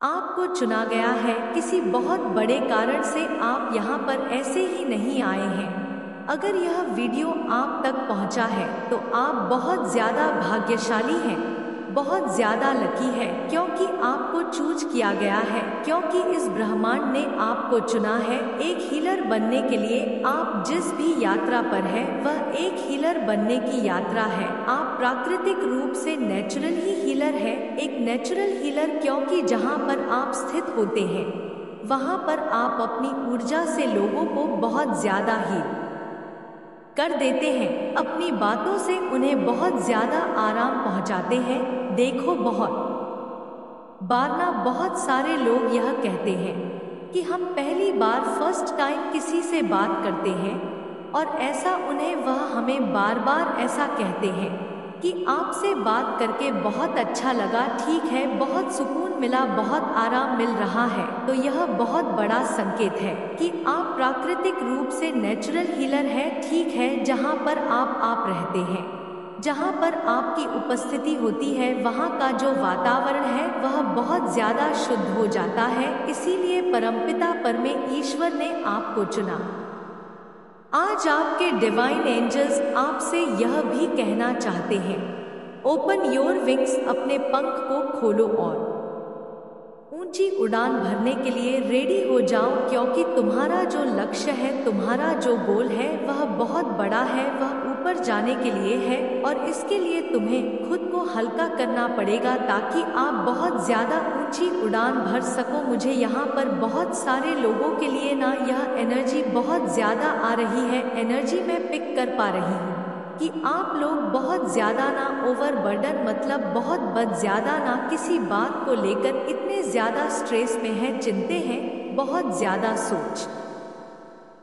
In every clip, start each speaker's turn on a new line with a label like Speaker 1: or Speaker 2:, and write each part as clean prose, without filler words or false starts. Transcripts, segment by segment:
Speaker 1: आपको चुना गया है। किसी बहुत बड़े कारण से आप यहाँ पर ऐसे ही नहीं आए हैं। अगर यह वीडियो आप तक पहुँचा है तो आप बहुत ज़्यादा भाग्यशाली हैं, बहुत ज़्यादा लकी है, क्योंकि आपको चूज किया गया है, क्योंकि इस ब्रह्मांड ने आपको चुना है एक हीलर बनने के लिए। आप जिस भी यात्रा पर है वह एक हीलर बनने की यात्रा है। आप प्राकृतिक रूप से नेचुरल ही हीलर है, एक नेचुरल हीलर, क्योंकि जहाँ पर आप स्थित होते हैं वहाँ पर आप अपनी ऊर्जा से लोगों को बहुत ज़्यादा ही कर देते हैं, अपनी बातों से उन्हें बहुत ज्यादा आराम पहुंचाते हैं। देखो, बहुत बार ना बहुत सारे लोग यह कहते हैं कि हम पहली बार फर्स्ट टाइम किसी से बात करते हैं और ऐसा उन्हें वह हमें बार बार ऐसा कहते हैं कि आपसे बात करके बहुत अच्छा लगा, ठीक है, बहुत सुकून मिला, बहुत आराम मिल रहा है। तो यह बहुत बड़ा संकेत है कि आप प्राकृतिक रूप से नेचुरल हीलर है, ठीक है। जहाँ पर आप रहते हैं, जहाँ पर आपकी उपस्थिति होती है, वहाँ का जो वातावरण है वह बहुत ज़्यादा शुद्ध हो जाता है। इसीलिए परमपिता परमेश्वर ने आपको चुना। आज आपके डिवाइन एंजल्स आपसे यह भी कहना चाहते हैं, ओपन योर विंग्स, अपने पंख को खोलो और ऊंची उड़ान भरने के लिए रेडी हो जाओ, क्योंकि तुम्हारा जो लक्ष्य है, तुम्हारा जो गोल है वह बहुत बड़ा है, वह ऊपर जाने के लिए है। और इसके लिए तुम्हें खुद को हल्का करना पड़ेगा ताकि आप बहुत ज़्यादा ऊंची उड़ान भर सको। मुझे यहाँ पर बहुत सारे लोगों के लिए ना यह एनर्जी बहुत ज़्यादा आ रही है, एनर्जी मैं पिक कर पा रही हूँ कि आप लोग बहुत ज़्यादा ना ओवरबर्डन, मतलब बहुत ज़्यादा ना किसी बात को लेकर इतने ज़्यादा स्ट्रेस में हैं, चिंते हैं, बहुत ज़्यादा सोच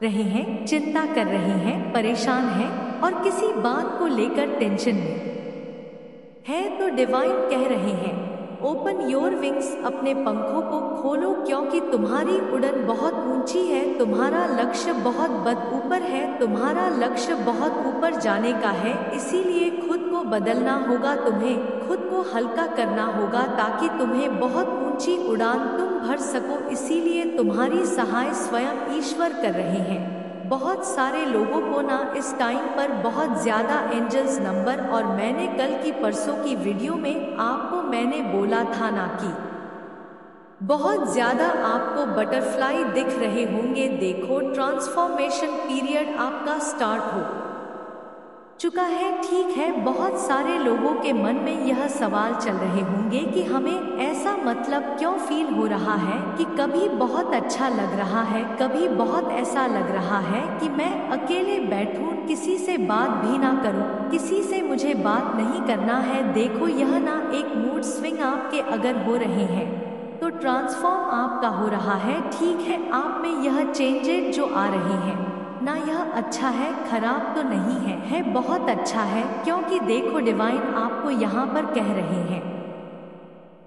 Speaker 1: रहे हैं, चिंता कर रहे हैं, परेशान हैं और किसी बात को लेकर टेंशन में है। तो डिवाइन कह रहे हैं, ओपन योर विंग्स, अपने पंखों को खोलो, क्योंकि तुम्हारी उड़न बहुत ऊंची है, तुम्हारा लक्ष्य बहुत ऊपर है, तुम्हारा लक्ष्य बहुत ऊपर जाने का है। इसीलिए खुद को बदलना होगा, तुम्हें खुद को हल्का करना होगा ताकि तुम्हें बहुत ऊंची उड़ान तुम भर सको। इसीलिए तुम्हारी सहाय स्वयं ईश्वर कर रहे हैं। बहुत सारे लोगों को ना इस टाइम पर बहुत ज़्यादा एंजल्स नंबर, और मैंने कल की परसों की वीडियो में आपको मैंने बोला था ना कि बहुत ज़्यादा आपको बटरफ्लाई दिख रहे होंगे। देखो, ट्रांसफॉर्मेशन पीरियड आपका स्टार्ट हो चुका है, ठीक है। बहुत सारे लोगों के मन में यह सवाल चल रहे होंगे कि हमें ऐसा मतलब क्यों फील हो रहा है कि कभी बहुत अच्छा लग रहा है, कभी बहुत ऐसा लग रहा है कि मैं अकेले बैठूं, किसी से बात भी ना करूं, किसी से मुझे बात नहीं करना है। देखो, यह ना एक मूड स्विंग आपके अगर हो रहे हैं तो ट्रांसफॉर्म आपका हो रहा है, ठीक है। आप में यह चेंजेस जो आ रहे हैं ना, यह अच्छा है, खराब तो नहीं है बहुत अच्छा है। क्योंकि देखो, डिवाइन आपको यहाँ पर कह रहे हैं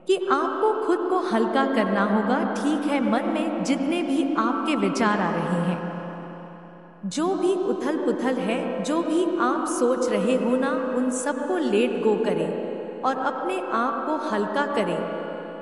Speaker 1: कि आपको खुद को हल्का करना होगा, ठीक है। मन में जितने भी आपके विचार आ रहे हैं, जो भी उथल पुथल है, जो भी आप सोच रहे हो ना, उन सबको लेट गो करें और अपने आप को हल्का करें,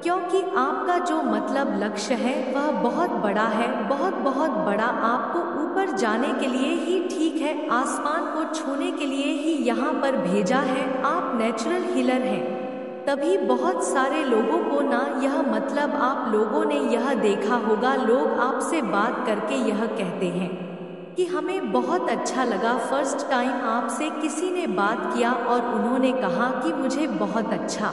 Speaker 1: क्योंकि आपका जो मतलब लक्ष्य है वह बहुत बड़ा है, बहुत बड़ा। आपको ऊपर जाने के लिए ही, ठीक है, आसमान को छूने के लिए ही यहाँ पर भेजा है। आप नेचुरल हीलर हैं, तभी बहुत सारे लोगों को ना यह मतलब, आप लोगों ने यह देखा होगा, लोग आपसे बात करके यह कहते हैं कि हमें बहुत अच्छा लगा, फर्स्ट टाइम आपसे किसी ने बात किया और उन्होंने कहा कि मुझे बहुत अच्छा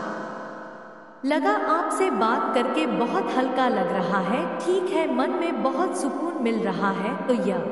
Speaker 1: लगा, आपसे बात करके बहुत हल्का लग रहा है, ठीक है, मन में बहुत सुकून मिल रहा है। तो यह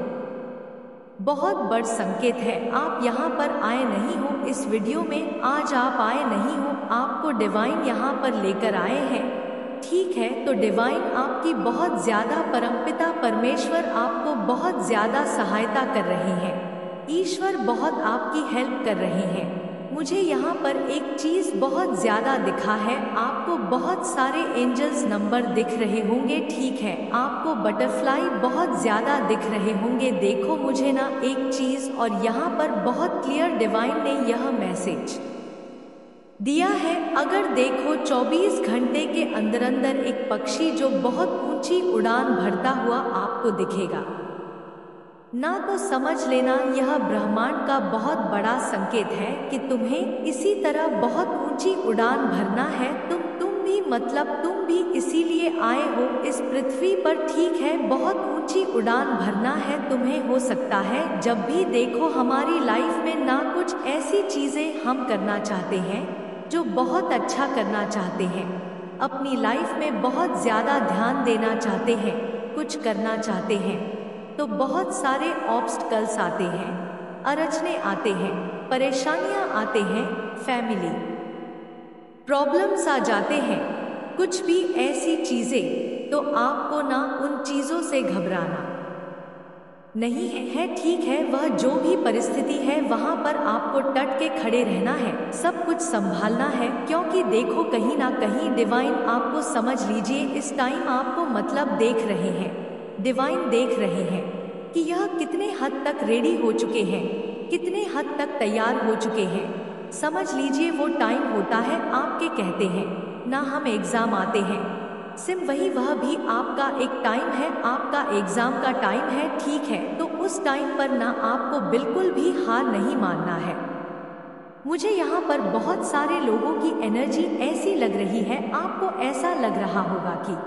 Speaker 1: बहुत बड़ा संकेत है। आप यहाँ पर आए नहीं हो, इस वीडियो में आज आप आए नहीं हो, आपको डिवाइन यहाँ पर लेकर आए हैं, ठीक है। तो डिवाइन आपकी बहुत ज़्यादा, परमपिता परमेश्वर आपको बहुत ज़्यादा सहायता कर रहे हैं, ईश्वर बहुत आपकी हेल्प कर रहे हैं। मुझे यहाँ पर एक चीज़ बहुत ज़्यादा दिखा है, आपको बहुत सारे एंजल्स नंबर दिख रहे होंगे, ठीक है। आपको बटरफ्लाई बहुत ज़्यादा दिख रहे होंगे। देखो, मुझे ना एक चीज़, और यहाँ पर बहुत क्लियर डिवाइन ने यह मैसेज दिया है। अगर देखो 24 घंटे के अंदर अंदर एक पक्षी जो बहुत ऊंची उड़ान भरता हुआ आपको दिखेगा ना, तो समझ लेना यह ब्रह्मांड का बहुत बड़ा संकेत है कि तुम्हें इसी तरह बहुत ऊंची उड़ान भरना है। तुम भी मतलब तुम भी इसीलिए आए हो इस पृथ्वी पर, ठीक है। बहुत ऊंची उड़ान भरना है तुम्हें। हो सकता है जब भी देखो हमारी लाइफ में ना कुछ ऐसी चीजें हम करना चाहते हैं जो बहुत अच्छा करना चाहते हैं, अपनी लाइफ में बहुत ज्यादा ध्यान देना चाहते हैं, कुछ करना चाहते हैं, तो बहुत सारे ऑब्स्टकल्स आते हैं, अड़चने आते हैं, परेशानियां आते हैं, फैमिली प्रॉब्लम्स आ जाते हैं, कुछ भी ऐसी चीजें। तो आपको ना उन चीजों से घबराना नहीं है, ठीक है। वह जो भी परिस्थिति है वहां पर आपको डट के खड़े रहना है, सब कुछ संभालना है, क्योंकि देखो कहीं ना कहीं डिवाइन आपको, समझ लीजिए इस टाइम आपको मतलब देख रहे हैं, डिवाइन देख रहे हैं कि यह कितने हद तक रेडी हो चुके हैं, कितने हद तक तैयार हो चुके हैं। समझ लीजिए वो टाइम होता है आपके, कहते हैं ना हम एग्जाम आते हैं, सिम वही वह भी आपका एक टाइम है, आपका एग्जाम का टाइम है, ठीक है। तो उस टाइम पर ना आपको बिल्कुल भी हार नहीं मानना है। मुझे यहाँ पर बहुत सारे लोगों की एनर्जी ऐसी लग रही है, आपको ऐसा लग रहा होगा कि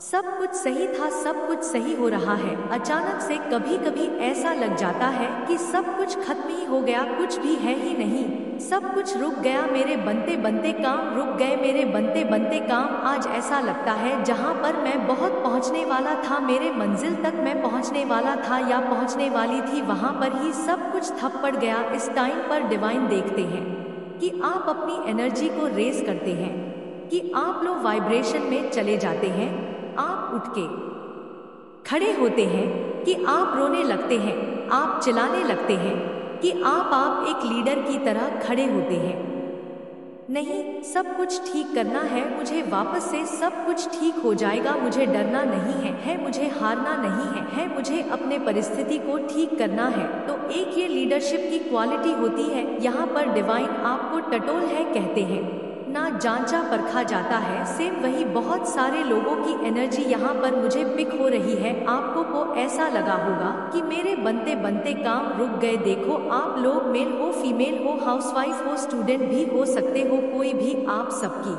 Speaker 1: सब कुछ सही था, सब कुछ सही हो रहा है, अचानक से कभी कभी ऐसा लग जाता है कि सब कुछ खत्म ही हो गया, कुछ भी है ही नहीं, सब कुछ रुक गया, मेरे बनते बनते काम रुक गए, मेरे बनते बनते काम। आज ऐसा लगता है जहां पर मैं बहुत पहुंचने वाला था, मेरे मंजिल तक मैं पहुंचने वाला था या पहुंचने वाली थी, वहां पर ही सब कुछ ठप पड़ गया। इस टाइम पर डिवाइन देखते हैं कि आप अपनी एनर्जी को रेस करते हैं, कि आप लो वाइब्रेशन में चले जाते हैं, आप उठ के खड़े होते हैं, कि आप रोने लगते हैं, आप चिल्लाने लगते हैं, कि आप एक लीडर की तरह खड़े होते हैं। नहीं, सब कुछ ठीक करना है मुझे, वापस से सब कुछ ठीक हो जाएगा, मुझे डरना नहीं है, मुझे हारना नहीं है, मुझे अपने परिस्थिति को ठीक करना है। तो एक ये लीडरशिप की क्वालिटी होती है। यहाँ पर डिवाइन आपको टटोल है, कहते हैं ना जांचा परखा जाता है, सेम वही बहुत सारे लोगों की एनर्जी यहाँ पर मुझे पिक हो रही है। आपको को ऐसा लगा होगा कि मेरे बनते बनते काम रुक गए। देखो आप लोग मेल हो, फीमेल हो, हाउसवाइफ हो, स्टूडेंट भी हो सकते हो, कोई भी, आप सबकी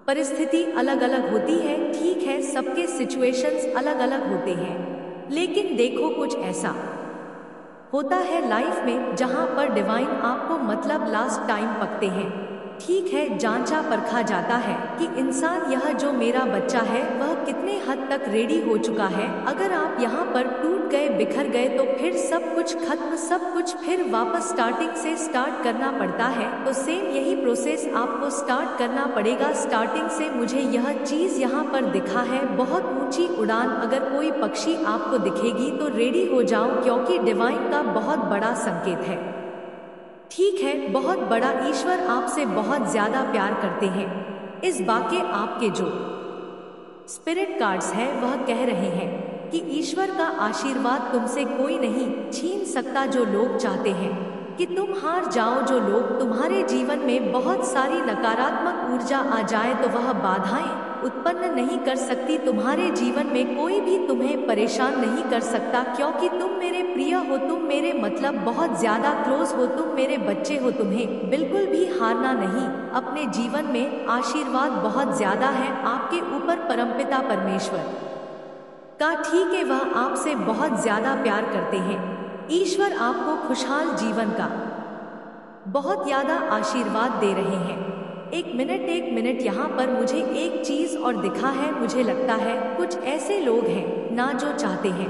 Speaker 1: परिस्थिति अलग अलग होती है, ठीक है, सबके सिचुएशंस अलग अलग होते हैं। लेकिन देखो कुछ ऐसा होता है लाइफ में जहाँ पर डिवाइन आपको मतलब लास्ट टाइम पकते हैं, ठीक है, जांचा परखा जाता है कि इंसान, यह जो मेरा बच्चा है वह कितने हद तक रेडी हो चुका है। अगर आप यहाँ पर टूट गए, बिखर गए, तो फिर सब कुछ खत्म, सब कुछ फिर वापस स्टार्टिंग से स्टार्ट करना पड़ता है। तो सेम यही प्रोसेस आपको स्टार्ट करना पड़ेगा स्टार्टिंग से। मुझे यह चीज यहाँ पर दिखा है, बहुत ऊंची उड़ान। अगर कोई पक्षी आपको दिखेगी तो रेडी हो जाओ, क्योंकि डिवाइन का बहुत बड़ा संकेत है, ठीक है। बहुत बड़ा ईश्वर आपसे बहुत ज्यादा प्यार करते हैं। इस बाके आपके जो स्पिरिट कार्ड्स है वह कह रहे हैं कि ईश्वर का आशीर्वाद तुमसे कोई नहीं छीन सकता। जो लोग चाहते हैं कि तुम हार जाओ, जो लोग तुम्हारे जीवन में बहुत सारी नकारात्मक ऊर्जा आ जाए, तो वह बाधाएं उत्पन्न नहीं कर सकती तुम्हारे जीवन में। कोई भी तुम्हें परेशान नहीं कर सकता, क्योंकि तुम मेरे प्रिय हो, तुम मेरे मतलब बहुत ज्यादा क्लोज हो, तुम मेरे बच्चे हो। तुम्हें बिल्कुल भी हारना नहीं। अपने जीवन में आशीर्वाद बहुत ज्यादा है आपके ऊपर, परमपिता परमेश्वर का, ठीक है, वह आपसे बहुत ज्यादा प्यार करते हैं। ईश्वर आपको खुशहाल जीवन का बहुत ज्यादा आशीर्वाद दे रहे हैं। एक मिनट यहाँ पर मुझे एक चीज और दिखा है। मुझे लगता है कुछ ऐसे लोग हैं ना जो चाहते हैं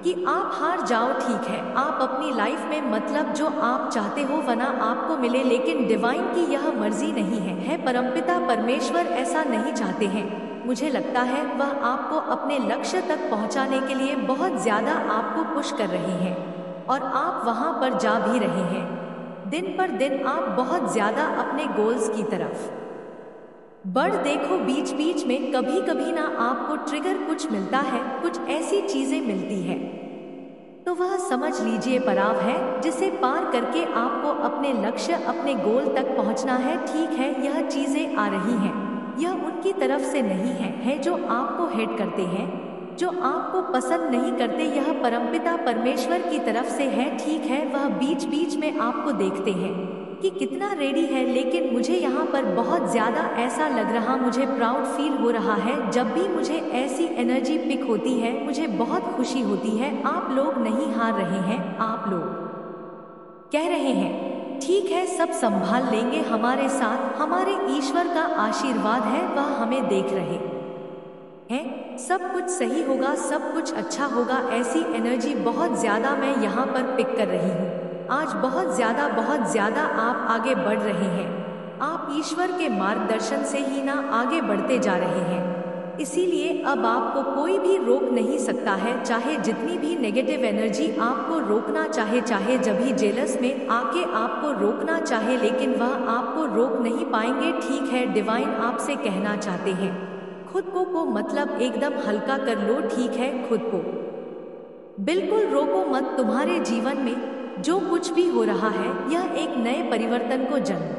Speaker 1: कि आप हार जाओ, ठीक है, आप अपनी लाइफ में मतलब जो आप चाहते हो वह ना आपको मिले, लेकिन डिवाइन की यह मर्जी नहीं है। परमपिता परमेश्वर ऐसा नहीं चाहते हैं। मुझे लगता है वह आपको अपने लक्ष्य तक पहुंचाने के लिए बहुत ज्यादा आपको पुश कर रहे हैं, और आप वहां पर जा भी रहे हैं। दिन पर दिन आप बहुत ज्यादा अपने गोल्स की तरफ बढ़। देखो बीच बीच में कभी कभी ना आपको ट्रिगर कुछ मिलता है, कुछ ऐसी चीजें मिलती है, तो वह समझ लीजिए पड़ाव है जिसे पार करके आपको अपने लक्ष्य, अपने गोल तक पहुंचना है। ठीक है, यह चीजें आ रही हैं, यह उनकी तरफ से नहीं है जो आपको हेट करते हैं, जो आपको पसंद नहीं करते, यह परमपिता परमेश्वर की तरफ से है। ठीक है, वह बीच बीच में आपको देखते हैं कि कितना रेडी है, लेकिन मुझे यहाँ पर बहुत ज़्यादा ऐसा लग रहा, मुझे प्राउड फील हो रहा है। जब भी मुझे ऐसी एनर्जी पिक होती है मुझे बहुत खुशी होती है। आप लोग नहीं हार रहे हैं, आप लोग कह रहे हैं ठीक है, सब संभाल लेंगे, हमारे साथ हमारे ईश्वर का आशीर्वाद है, वह हमें देख रहे हैं, सब कुछ सही होगा, सब कुछ अच्छा होगा। ऐसी एनर्जी बहुत ज़्यादा मैं यहाँ पर पिक कर रही हूँ। आज बहुत ज़्यादा आप आगे बढ़ रहे हैं। आप ईश्वर के मार्गदर्शन से ही ना आगे बढ़ते जा रहे हैं, इसीलिए अब आपको कोई भी रोक नहीं सकता है। चाहे जितनी भी नेगेटिव एनर्जी आपको रोकना चाहे, चाहे जब भी जेलस में आके आपको रोकना चाहे, लेकिन वह आपको रोक नहीं पाएंगे। ठीक है, डिवाइन आपसे कहना चाहते हैं खुद को मतलब एकदम हल्का कर लो। ठीक है, खुद को बिल्कुल रोको मत। तुम्हारे जीवन में जो कुछ भी हो रहा है यह एक नए परिवर्तन को जन्म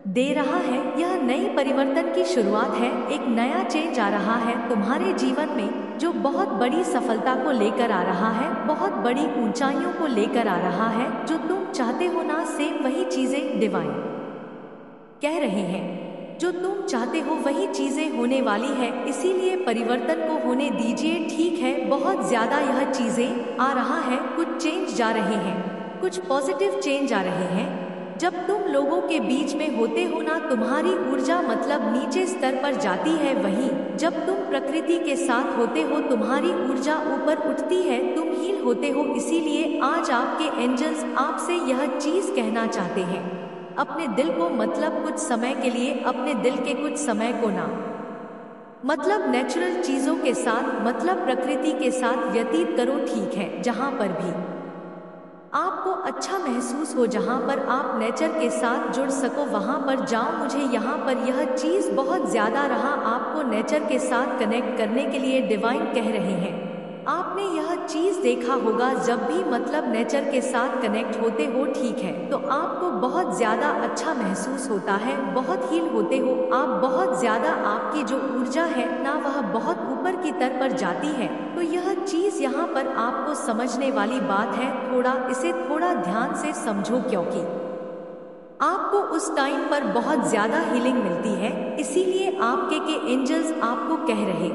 Speaker 1: दे रहा है, यह नई परिवर्तन की शुरुआत है, एक नया चेंज आ रहा है तुम्हारे जीवन में, जो बहुत बड़ी सफलता को लेकर आ रहा है, बहुत बड़ी ऊंचाइयों को लेकर आ रहा है। जो तुम चाहते हो ना, सेम वही चीजें डिवाइन कह रहे हैं, जो तुम चाहते हो वही चीजें होने वाली है, इसीलिए परिवर्तन को होने दीजिए। ठीक है, बहुत ज्यादा यह चीजें आ रहा है, कुछ चेंज जा रहे हैं, कुछ पॉजिटिव चेंज आ रहे हैं। जब तुम लोगों के बीच में होते हो ना, तुम्हारी ऊर्जा मतलब नीचे स्तर पर जाती है, वहीं जब तुम प्रकृति के साथ होते हो तुम्हारी ऊर्जा ऊपर उठती है, तुम हील होते हो। इसीलिए आज आपके एंजल्स आपसे यह चीज कहना चाहते हैं, अपने दिल को मतलब कुछ समय के लिए, अपने दिल के कुछ समय को ना मतलब नेचुरल चीजों के साथ, मतलब प्रकृति के साथ व्यतीत करो। ठीक है, जहां पर भी आपको अच्छा महसूस हो, जहां पर आप नेचर के साथ जुड़ सको, वहां पर जाओ। मुझे यहाँ पर यह चीज बहुत ज्यादा रहा, आपको नेचर के साथ कनेक्ट करने के लिए डिवाइन कह रहे हैं। आपने यह चीज देखा होगा, जब भी मतलब नेचर के साथ कनेक्ट होते हो, ठीक है, तो आपको बहुत ज्यादा अच्छा महसूस होता है, बहुत हील होते हो आप, बहुत ज्यादा आपकी जो ऊर्जा है ना वह बहुत ऊपर की तरफ पर जाती है। तो यह चीज यहाँ पर आपको समझने वाली बात है, इसे थोड़ा ध्यान से समझो, क्योंकि आपको उस टाइम पर बहुत ज्यादा हीलिंग मिलती है। इसीलिए आपके एंजल्स आपको कह रहे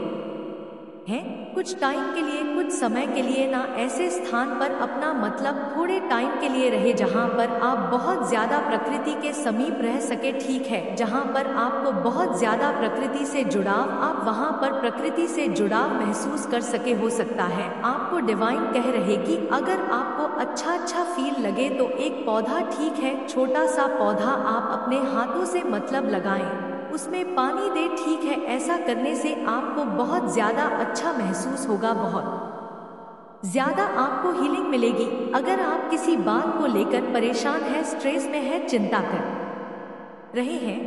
Speaker 1: हैं कुछ टाइम के लिए, कुछ समय के लिए ना ऐसे स्थान पर अपना मतलब थोड़े टाइम के लिए रहे जहां पर आप बहुत ज्यादा प्रकृति के समीप रह सके। ठीक है, जहां पर आपको बहुत ज्यादा प्रकृति से जुड़ाव, आप वहां पर प्रकृति से जुड़ाव महसूस कर सके। हो सकता है आपको डिवाइन कह रहे कि अगर आपको अच्छा फील लगे तो एक पौधा, ठीक है, छोटा सा पौधा आप अपने हाथों से मतलब लगाएं, उसमें पानी दे। ठीक है, ऐसा करने से आपको बहुत ज्यादा अच्छा महसूस होगा, बहुत ज्यादा आपको हीलिंग मिलेगी। अगर आप किसी बात को लेकर परेशान है, स्ट्रेस में है, चिंता कर रहे हैं,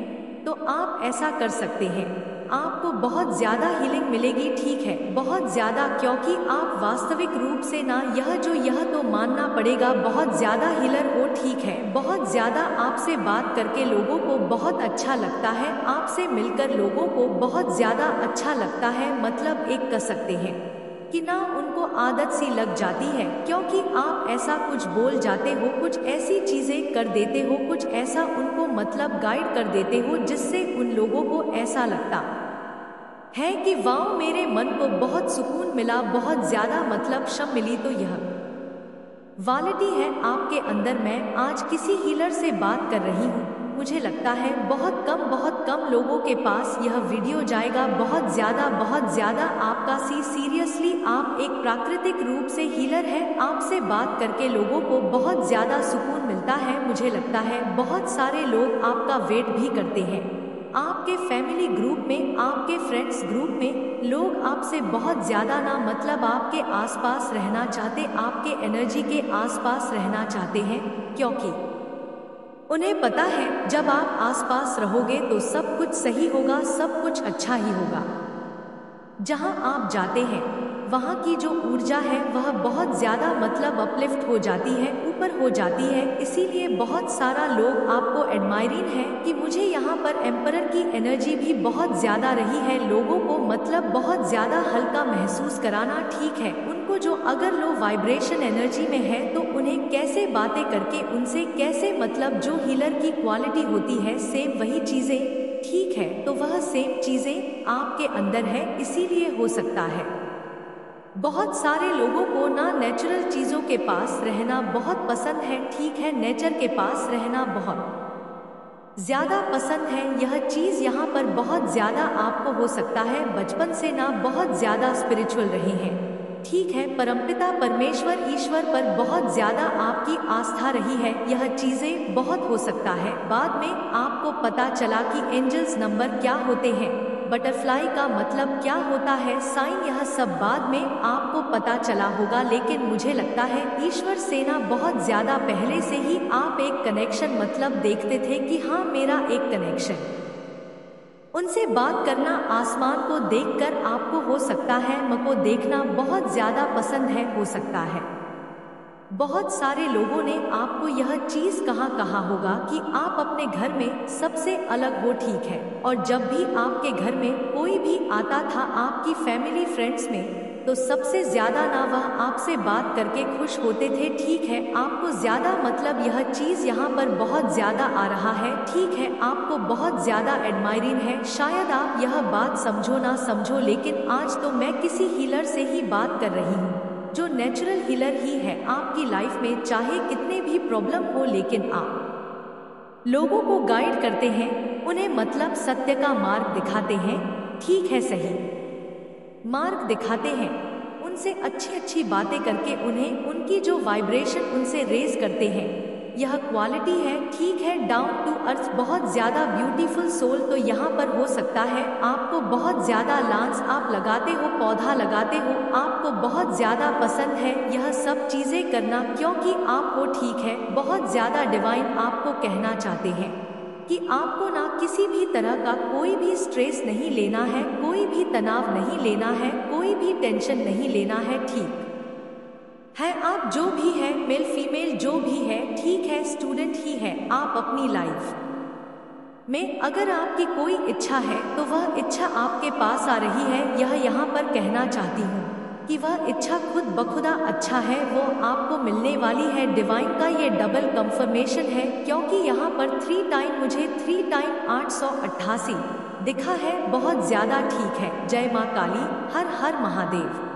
Speaker 1: तो आप ऐसा कर सकते हैं, आपको बहुत ज्यादा हीलिंग मिलेगी। ठीक है, बहुत ज्यादा, क्योंकि आप वास्तविक रूप से ना यह तो मानना पड़ेगा, बहुत ज्यादा हीलर हो। ठीक है, बहुत ज्यादा आपसे बात करके लोगों को बहुत अच्छा लगता है, आपसे मिलकर लोगों को बहुत ज्यादा अच्छा लगता है, मतलब एक कह सकते हैं कि ना उनको आदत सी लग जाती है, क्योंकि आप ऐसा कुछ बोल जाते हो, कुछ ऐसी चीजें कर देते हो, कुछ ऐसा उनको मतलब गाइड कर देते हो, जिससे उन लोगों को ऐसा लगता है कि वाह, मेरे मन को बहुत सुकून मिला, बहुत ज्यादा मतलब शम मिली। तो यह क्वालिटी है आपके अंदर। मैं आज किसी हीलर से बात कर रही हूँ, मुझे लगता है बहुत कम लोगों के पास यह वीडियो जाएगा, बहुत ज्यादा आपका सीरियसली आप एक प्राकृतिक रूप से हीलर है, आपसे बात करके लोगों को बहुत ज्यादा सुकून मिलता है। मुझे लगता है बहुत सारे लोग आपका वेट भी करते हैं, आपके फैमिली ग्रुप में, आपके फ्रेंड्स ग्रुप में लोग आपसे बहुत ज्यादा ना मतलब आपके आसपास रहना चाहते, आपके एनर्जी के आसपास रहना चाहते हैं, क्योंकि उन्हें पता है जब आप आसपास रहोगे तो सब कुछ सही होगा, सब कुछ अच्छा ही होगा। जहां आप जाते हैं वहाँ की जो ऊर्जा है वह बहुत ज़्यादा मतलब अपलिफ्ट हो जाती है, ऊपर हो जाती है। इसीलिए बहुत सारा लोग आपको एडमायरिंग है कि मुझे यहाँ पर एम्परर की एनर्जी भी बहुत ज़्यादा रही है। लोगों को मतलब बहुत ज़्यादा हल्का महसूस कराना, ठीक है। उनको जो अगर लो वाइब्रेशन एनर्जी में है तो उन्हें कैसे बातें करके उनसे कैसे मतलब जो हीलर की क्वालिटी होती है सेम वही चीज़ें, ठीक है, तो वह सेम चीज़ें आपके अंदर है। इसीलिए हो सकता है बहुत सारे लोगों को ना नेचुरल चीज़ों के पास रहना बहुत पसंद है, ठीक है, नेचर के पास रहना बहुत ज़्यादा पसंद है। यह चीज़ यहाँ पर बहुत ज़्यादा आपको हो सकता है बचपन से ना बहुत ज़्यादा स्पिरिचुअल रही हैं, ठीक है, परमपिता परमेश्वर ईश्वर पर बहुत ज़्यादा आपकी आस्था रही है। यह चीज़ें बहुत हो सकता है बाद में आपको पता चला कि एंजल्स नंबर क्या होते हैं, बटरफ्लाई का मतलब क्या होता है, साइन, यह सब बाद में आपको पता चला होगा। लेकिन मुझे लगता है ईश्वर से ना बहुत ज़्यादा पहले से ही आप एक कनेक्शन मतलब देखते थे कि हाँ मेरा एक कनेक्शन, उनसे बात करना, आसमान को देखकर आपको हो सकता है को देखना बहुत ज़्यादा पसंद है, हो सकता है बहुत सारे लोगों ने आपको यह चीज़ कहा होगा कि आप अपने घर में सबसे अलग हो, ठीक है, और जब भी आपके घर में कोई भी आता था आपकी फैमिली फ्रेंड्स में तो सबसे ज़्यादा ना वह आपसे बात करके खुश होते थे, ठीक है, आपको ज़्यादा मतलब यह चीज़ यहाँ पर बहुत ज़्यादा आ रहा है, ठीक है, आपको बहुत ज़्यादा एडमायरिंग है। शायद आप यह बात समझो ना समझो लेकिन आज तो मैं किसी हीलर से ही बात कर रही हूँ जो नेचुरल हीलर ही है आपकी लाइफ में, चाहे कितने भी प्रॉब्लम हो लेकिन आप लोगों को गाइड करते हैं, उन्हें मतलब सत्य का मार्ग दिखाते हैं, ठीक है, सही मार्ग दिखाते हैं, उनसे अच्छी अच्छी बातें करके उन्हें उनकी जो वाइब्रेशन उनसे रेज करते हैं, यह क्वालिटी है, ठीक है, डाउन टू अर्थ, बहुत ज़्यादा ब्यूटीफुल सोल। तो यहाँ पर हो सकता है आपको बहुत ज़्यादा लांस आप लगाते हो, पौधा लगाते हो, आपको बहुत ज़्यादा पसंद है यह सब चीज़ें करना क्योंकि आप हो, ठीक है, बहुत ज़्यादा डिवाइन आपको कहना चाहते हैं कि आपको ना किसी भी तरह का कोई भी स्ट्रेस नहीं लेना है, कोई भी तनाव नहीं लेना है, कोई भी टेंशन नहीं लेना है, ठीक है, आप जो भी है मेल फीमेल जो भी है, ठीक है, स्टूडेंट ही है, आप अपनी लाइफ में अगर आपकी कोई इच्छा है तो वह इच्छा आपके पास आ रही है। यह यहाँ पर कहना चाहती हूँ कि वह इच्छा खुद बखुदा अच्छा है, वो आपको मिलने वाली है। डिवाइन का ये डबल कंफर्मेशन है क्योंकि यहाँ पर 3 टाइम मुझे 3 टाइम 888 दिखा है, बहुत ज़्यादा, ठीक है। जय माँ काली, हर हर महादेव।